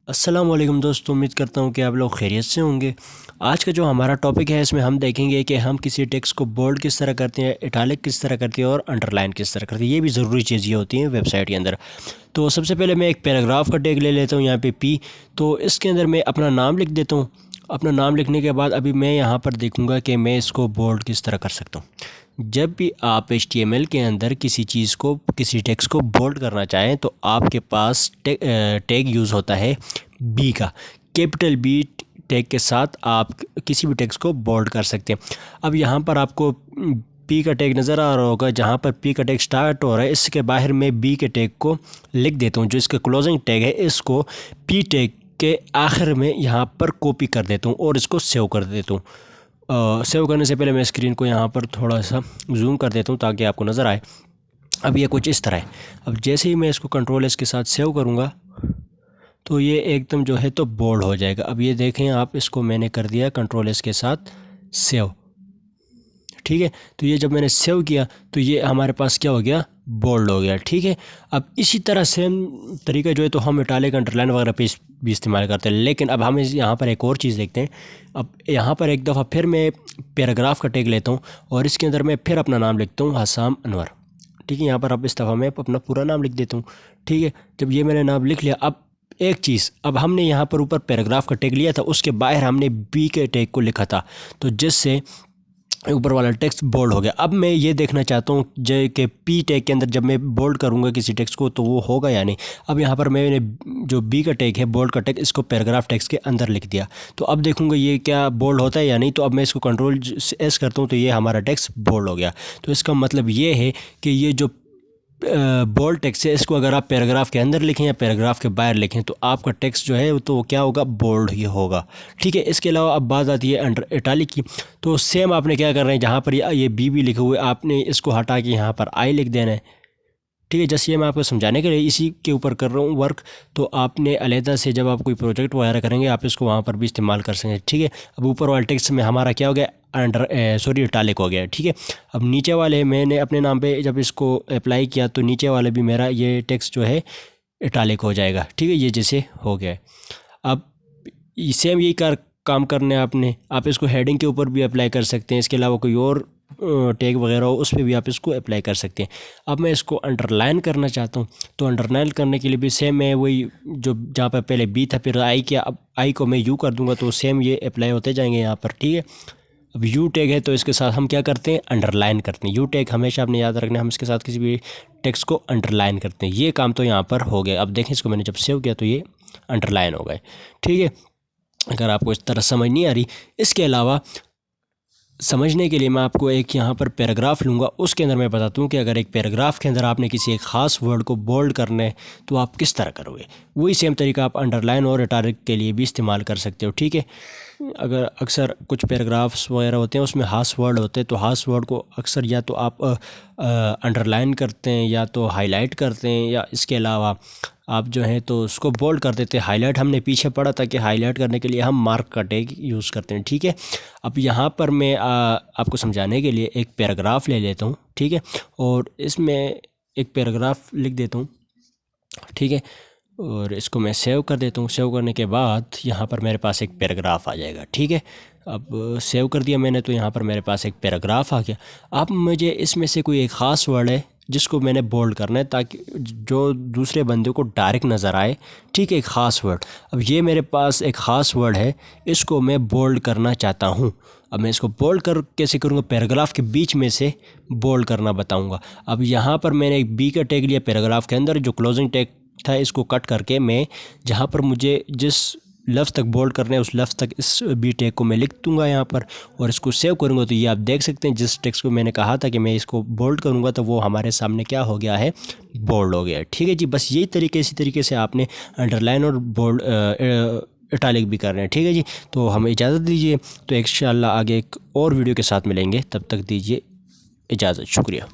अस्सलाम वालेकुम दोस्तों, उम्मीद करता हूँ कि आप लोग खैरियत से होंगे। आज का जो हमारा टॉपिक है इसमें हम देखेंगे कि हम किसी टेक्स्ट को बोल्ड किस तरह करते हैं, इटालिक किस तरह करते हैं और अंडरलाइन किस तरह करते हैं। ये भी ज़रूरी चीज़ ये होती हैं वेबसाइट के अंदर। तो सबसे पहले मैं एक पैराग्राफ का टैग ले लेता हूँ यहाँ पे पी। तो इसके अंदर मैं अपना नाम लिख देता हूँ। अपना नाम लिखने के बाद अभी मैं यहाँ पर देखूँगा कि मैं इसको बोल्ड किस तरह कर सकता हूँ। जब भी आप HTML के अंदर किसी चीज़ को, किसी टेक्स्ट को बोल्ड करना चाहें तो आपके पास टैग यूज़ होता है बी का। कैपिटल बी टैग के साथ आप किसी भी टेक्स्ट को बोल्ड कर सकते हैं। अब यहाँ पर आपको पी का टैग नज़र आ रहा होगा, जहाँ पर पी का टैग स्टार्ट हो रहा है इसके बाहर मैं बी के टैग को लिख देता हूँ। जो इसका क्लोजिंग टैग है इसको पी टैग के आखिर में यहाँ पर कॉपी कर देता हूँ और इसको सेव कर देता हूँ। सेव करने से पहले मैं स्क्रीन को यहाँ पर थोड़ा सा जूम कर देता हूँ ताकि आपको नज़र आए। अब ये कुछ इस तरह है। अब जैसे ही मैं इसको कंट्रोल एस के साथ सेव करूँगा तो ये एकदम जो है तो बोल्ड हो जाएगा। अब ये देखें आप, इसको मैंने कर दिया कंट्रोल एस के साथ सेव, ठीक है। तो ये जब मैंने सेव किया तो ये हमारे पास क्या हो गया, बोल्ड हो गया, ठीक है। अब इसी तरह सेम तरीका जो है तो हम इटालिक अंडरलाइन वगैरह पे भी इस्तेमाल करते हैं। लेकिन अब हम यहाँ पर एक और चीज़ देखते हैं। अब यहाँ पर एक दफ़ा फिर मैं पैराग्राफ का टैग लेता हूँ और इसके अंदर मैं फिर अपना नाम लिखता हूँ, हसाम अनवर, ठीक है। यहाँ पर अब इस दफ़ा मैं अपना पूरा नाम लिख देता हूँ, ठीक है। जब ये मैंने नाम लिख लिया, अब एक चीज़, अब हमने यहाँ पर ऊपर पैराग्राफ का टैग लिया था, उसके बाहर हमने बी के टैग को लिखा था, तो जिससे ऊपर वाला टेक्स्ट बोल्ड हो गया। अब मैं ये देखना चाहता हूँ जो कि पी टैग के अंदर जब मैं बोल्ड करूँगा किसी टेक्स्ट को तो वो होगा या नहीं। अब यहाँ पर मैंने जो बी का टैग है, बोल्ड का टैग, इसको पैराग्राफ टेक्स्ट के अंदर लिख दिया। तो अब देखूँगा ये क्या बोल्ड होता है या नहीं। तो अब मैं इसको कंट्रोल एस करता हूँ तो ये हमारा टेक्स्ट बोल्ड हो गया। तो इसका मतलब ये है कि ये जो बोल्ड टेक्स्ट है इसको अगर आप पैराग्राफ के अंदर लिखें या पैराग्राफ के बाहर लिखें तो आपका टेक्स्ट जो है तो क्या होगा, बोल्ड ही होगा, ठीक है। इसके अलावा अब बात आती है अंडर इटालिक की। तो सेम आपने क्या करना है, जहाँ पर ये बी भी लिखे हुए आपने इसको हटा के यहाँ पर आई लिख देना है, ठीक है। जैसे ये मैं आपको समझाने के लिए इसी के ऊपर कर रहा हूँ वर्क। तो आपने अलहदा से जब आप कोई प्रोजेक्ट वगैरह करेंगे आप इसको वहाँ पर भी इस्तेमाल कर सकेंगे, ठीक है। अब ऊपर वाले टेक्स्ट में हमारा क्या हो गया, इटालिक हो गया, ठीक है। अब नीचे वाले मैंने अपने नाम पे जब इसको अप्लाई किया तो नीचे वाले भी मेरा ये टेक्स्ट जो है इटालिक हो जाएगा, ठीक है। ये जैसे हो गया है। अब सेम यही काम करने आपने, आप इसको हेडिंग के ऊपर भी अप्लाई कर सकते हैं। इसके अलावा कोई और टैग वगैरह हो उस पर भी आप इसको अप्लाई कर सकते हैं। अब मैं इसको अंडरलाइन करना चाहता हूँ तो अंडरलाइन करने के लिए भी सेम मैं वही जो जहाँ पर पहले बी था फिर आई किया, अब आई को मैं यू कर दूँगा तो सेम ये अप्लाई होते जाएंगे यहाँ पर, ठीक है। अब यू टैग है तो इसके साथ हम क्या करते हैं, अंडरलाइन करते हैं। यू टैग हमेशा आपने याद रखना है, हम इसके साथ किसी भी टेक्स्ट को अंडरलाइन करते हैं। ये काम तो यहाँ पर हो गया। अब देखें इसको मैंने जब सेव किया तो ये अंडरलाइन हो गए, ठीक है। अगर आपको इस तरह समझ नहीं आ रही, इसके अलावा समझने के लिए मैं आपको एक यहाँ पर पैराग्राफ लूँगा, उसके अंदर मैं बताता हूँ कि अगर एक पैराग्राफ के अंदर आपने किसी एक ख़ास वर्ड को बोल्ड करना है तो आप किस तरह करोगे। वही सेम तरीका आप अंडरलाइन और इटालिक के लिए भी इस्तेमाल कर सकते हो, ठीक है। अगर अक्सर कुछ पैराग्राफ्स वगैरह होते हैं उसमें हाश वर्ड होते हैं तो हाश वर्ड को अक्सर या तो आप अंडरलाइन करते हैं या तो हाईलाइट करते हैं, या इसके अलावा आप जो है तो उसको बोल्ड कर देते हैं। हाईलाइट हमने पीछे पढ़ा था कि हाईलाइट करने के लिए हम मार्क का टैग यूज़ करते हैं, ठीक है। अब यहाँ पर मैं आपको समझाने के लिए एक पैराग्राफ ले लेता हूँ, ठीक है, और इसमें एक पैराग्राफ लिख देता हूँ, ठीक है, और इसको मैं सेव कर देता हूँ। सेव करने के बाद यहाँ पर मेरे पास एक पैराग्राफ आ जाएगा, ठीक है। अब सेव कर दिया मैंने तो यहाँ पर मेरे पास एक पैराग्राफ आ गया। अब मुझे इसमें से कोई एक ख़ास वर्ड है जिसको मैंने बोल्ड करना है ताकि जो दूसरे बंदे को डायरेक्ट नज़र आए, ठीक है, एक ख़ास वर्ड। अब ये मेरे पास एक ख़ास वर्ड है, इसको मैं बोल्ड करना चाहता हूँ। अब मैं इसको बोल्ड कैसे करूँगा, पैराग्राफ के बीच में से बोल्ड करना बताऊँगा। अब यहाँ पर मैंने एक बी का टैग लिया पैराग्राफ के अंदर, जो क्लोजिंग टैग था इसको कट करके मैं जहाँ पर मुझे जिस लफ्ज़ तक बोल्ड करना है उस लफ्ज़ तक इस बी टैग को मैं लिख दूँगा यहाँ पर और इसको सेव करूँगा। तो ये आप देख सकते हैं जिस टेक्स्ट को मैंने कहा था कि मैं इसको बोल्ड करूँगा तो वो हमारे सामने क्या हो गया है, बोल्ड हो गया है, ठीक है जी। बस यही तरीके, इसी तरीके से आपने अंडरलाइन और बोल्ड इटालिक भी करना है, ठीक है जी। तो हमें इजाज़त दीजिए, तो इंशाअल्लाह आगे एक और वीडियो के साथ मिलेंगे, तब तक दीजिए इजाज़त, शुक्रिया।